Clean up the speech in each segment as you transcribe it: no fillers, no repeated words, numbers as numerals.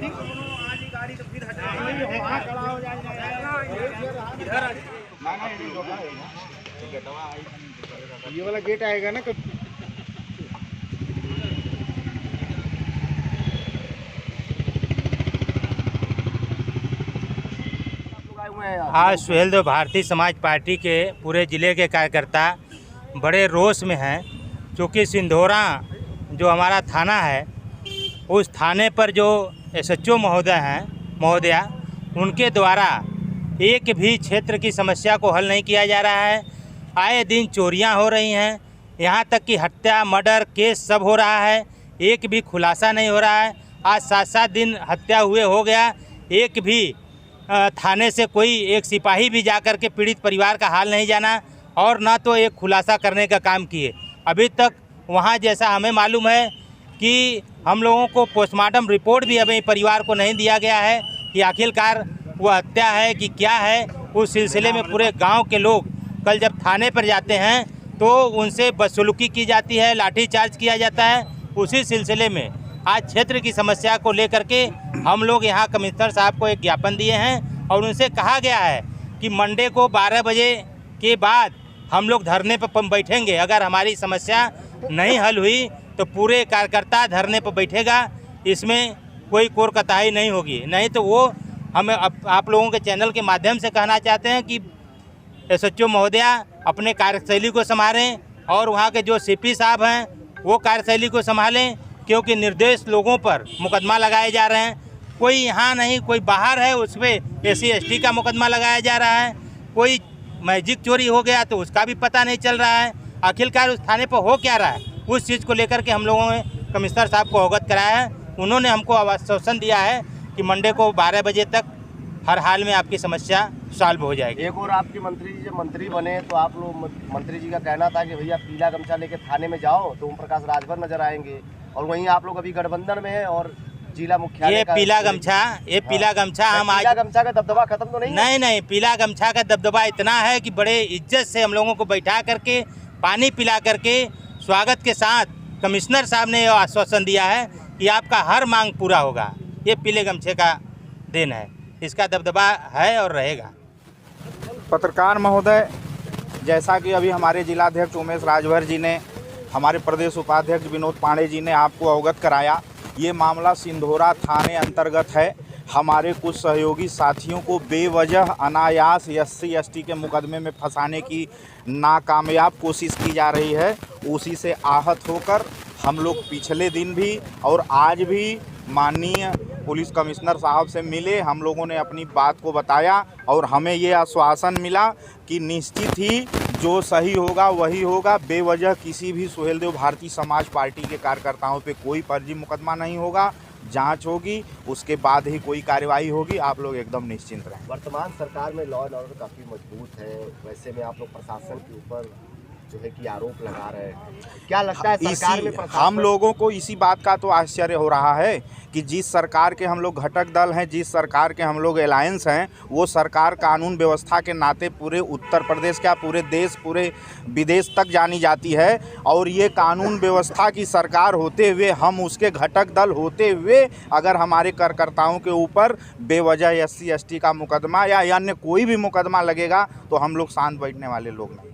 ये वाला गेट आएगा ना। आज सुहेलदेव भारतीय समाज पार्टी के पूरे ज़िले के कार्यकर्ता बड़े रोष में हैं, क्योंकि सिंधोरा जो हमारा थाना है, उस थाने पर जो SHO महोदया उनके द्वारा एक भी क्षेत्र की समस्या को हल नहीं किया जा रहा है। आए दिन चोरियां हो रही हैं, यहाँ तक कि हत्या मर्डर केस सब हो रहा है, एक भी खुलासा नहीं हो रहा है। आज 7-7 दिन हत्या हुए हो गया, एक भी थाने से कोई एक सिपाही भी जाकर के पीड़ित परिवार का हाल नहीं जाना और ना तो एक खुलासा करने का काम किए। अभी तक वहाँ जैसा हमें मालूम है कि हम लोगों को पोस्टमार्टम रिपोर्ट भी अभी परिवार को नहीं दिया गया है कि आखिरकार वो हत्या है कि क्या है। उस सिलसिले में पूरे गांव के लोग कल जब थाने पर जाते हैं तो उनसे बदसलूकी की जाती है, लाठीचार्ज किया जाता है। उसी सिलसिले में आज क्षेत्र की समस्या को लेकर के हम लोग यहाँ कमिश्नर साहब को एक ज्ञापन दिए हैं और उनसे कहा गया है कि मंडे को 12 बजे के बाद हम लोग धरने पर बैठेंगे। अगर हमारी समस्या नहीं हल हुई तो पूरे कार्यकर्ता धरने पर बैठेगा, इसमें कोई कोर-कताई नहीं होगी। नहीं तो वो हमें आप लोगों के चैनल के माध्यम से कहना चाहते हैं कि SHO महोदया अपने कार्यशैली को संभालें और वहाँ के जो CP साहब हैं वो कार्यशैली को संभालें, क्योंकि निर्दोष लोगों पर मुकदमा लगाए जा रहे हैं। कोई यहाँ नहीं, कोई बाहर है, उस पर SC/ST का मुकदमा लगाया जा रहा है। कोई मैजिक चोरी हो गया तो उसका भी पता नहीं चल रहा है। आखिरकार उस थाने पर हो क्या रहा है, उस चीज़ को लेकर के हम लोगों ने कमिश्नर साहब को अवगत कराया है। उन्होंने हमको आश्वासन दिया है कि मंडे को 12 बजे तक हर हाल में आपकी समस्या सॉल्व हो जाएगी। एक और आपके मंत्री जी जब मंत्री बने तो आप लोग मंत्री जी का कहना था कि भैया पीला गमछा लेके थाने में जाओ तो ओम प्रकाश राजभर नजर आएंगे, और वहीं आप लोग अभी गठबंधन में हैं और जिला मुख्यालय ये पीला गमछा हम आज पीला गमछा का दबदबा खत्म तो नहीं? पीला गमछा का दबदबा इतना है कि बड़े इज्जत से हम लोगों को बैठा करके पानी पिला करके स्वागत के साथ कमिश्नर साहब ने यह आश्वासन दिया है कि आपका हर मांग पूरा होगा। ये पीले गमछे का देन है, इसका दबदबा है और रहेगा। पत्रकार महोदय, जैसा कि अभी हमारे जिलाध्यक्ष उमेश राजभर जी ने, हमारे प्रदेश उपाध्यक्ष विनोद पांडे जी ने आपको अवगत कराया, ये मामला सिंधोरा थाने अंतर्गत है। हमारे कुछ सहयोगी साथियों को बेवजह अनायास SC/ST के मुकदमे में फंसाने की नाकामयाब कोशिश की जा रही है। उसी से आहत होकर हम लोग पिछले दिन भी और आज भी माननीय पुलिस कमिश्नर साहब से मिले। हम लोगों ने अपनी बात को बताया और हमें ये आश्वासन मिला कि निश्चित ही जो सही होगा वही होगा। बेवजह किसी भी सुहेलदेव भारतीय समाज पार्टी के कार्यकर्ताओं पे कोई फर्जी मुकदमा नहीं होगा, जांच होगी, उसके बाद ही कोई कार्रवाई होगी। आप लोग एकदम निश्चिंत रहें। वर्तमान सरकार में लॉ एंड ऑर्डर काफ़ी मजबूत है, वैसे में आप लोग प्रशासन के ऊपर जो है कि आरोप लगा रहे हैं, क्या लगता है सरकार में हम लोगों को इसी बात का तो आश्चर्य हो रहा है कि जिस सरकार के हम लोग घटक दल हैं, जिस सरकार के हम लोग अलायंस हैं, वो सरकार कानून व्यवस्था के नाते पूरे उत्तर प्रदेश क्या पूरे देश पूरे विदेश तक जानी जाती है। और ये कानून व्यवस्था की सरकार होते हुए, हम उसके घटक दल होते हुए, अगर हमारे कार्यकर्ताओं के ऊपर बेवजह SC/ST का मुकदमा या अन्य कोई भी मुकदमा लगेगा तो हम लोग शांत बैठने वाले लोग नहीं हैं।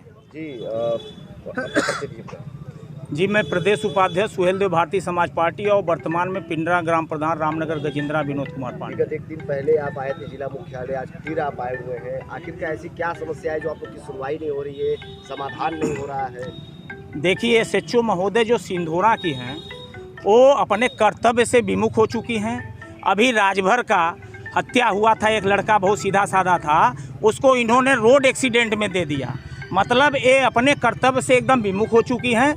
जी, मैं प्रदेश उपाध्यक्ष सुहेलदेव भारतीय समाज पार्टी और वर्तमान में पिंडरा ग्राम प्रधान रामनगर गजेंद्रा विनोद कुमार पांडे। एक दिन पहले आप आए थे जिला मुख्यालय, आज फिर आप आए हुए हैं। आखिरकार ऐसी क्या समस्या है जो आप लोग की सुनवाई नहीं हो रही है, समाधान नहीं हो रहा है? देखिए, SHO महोदय जो सिंधोरा की हैं वो अपने कर्तव्य से विमुख हो चुकी हैं। अभी राजभर का हत्या हुआ था, एक लड़का बहुत सीधा साधा था, उसको इन्होंने रोड एक्सीडेंट में दे दिया। मतलब ये अपने कर्तव्य से एकदम विमुख हो चुकी हैं।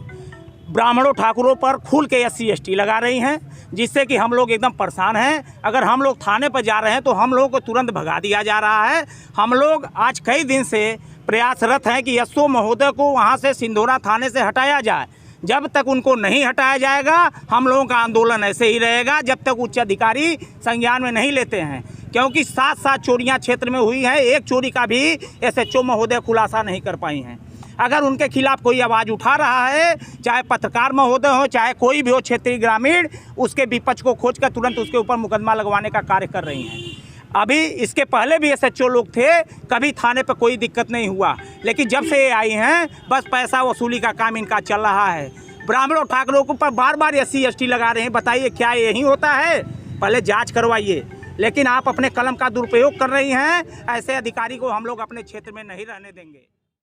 ब्राह्मणों ठाकुरों पर खुल के SC/ST लगा रही हैं, जिससे कि हम लोग एकदम परेशान हैं। अगर हम लोग थाने पर जा रहे हैं तो हम लोगों को तुरंत भगा दिया जा रहा है। हम लोग आज कई दिन से प्रयासरत हैं कि SHO महोदय को वहाँ से सिंधोरा थाने से हटाया जाए। जब तक उनको नहीं हटाया जाएगा हम लोगों का आंदोलन ऐसे ही रहेगा, जब तक उच्च अधिकारी संज्ञान में नहीं लेते हैं। क्योंकि 7 चोरियां क्षेत्र में हुई हैं, एक चोरी का भी SHO महोदय खुलासा नहीं कर पाई हैं। अगर उनके खिलाफ कोई आवाज़ उठा रहा है, चाहे पत्रकार महोदय हो, चाहे कोई भी हो, क्षेत्रीय ग्रामीण, उसके विपक्ष को खोज कर तुरंत उसके ऊपर मुकदमा लगवाने का कार्य कर रही हैं। अभी इसके पहले भी SHO लोग थे, कभी थाने पर कोई दिक्कत नहीं हुआ, लेकिन जब से ये आई हैं बस पैसा वसूली का काम इनका चल रहा है। ब्राह्मणों ठाकरों के ऊपर बार बार SC ST लगा रहे हैं। बताइए क्या यही होता है? पहले जांच करवाइए। लेकिन आप अपने कलम का दुरुपयोग कर रही हैं। ऐसे अधिकारी को हम लोग अपने क्षेत्र में नहीं रहने देंगे।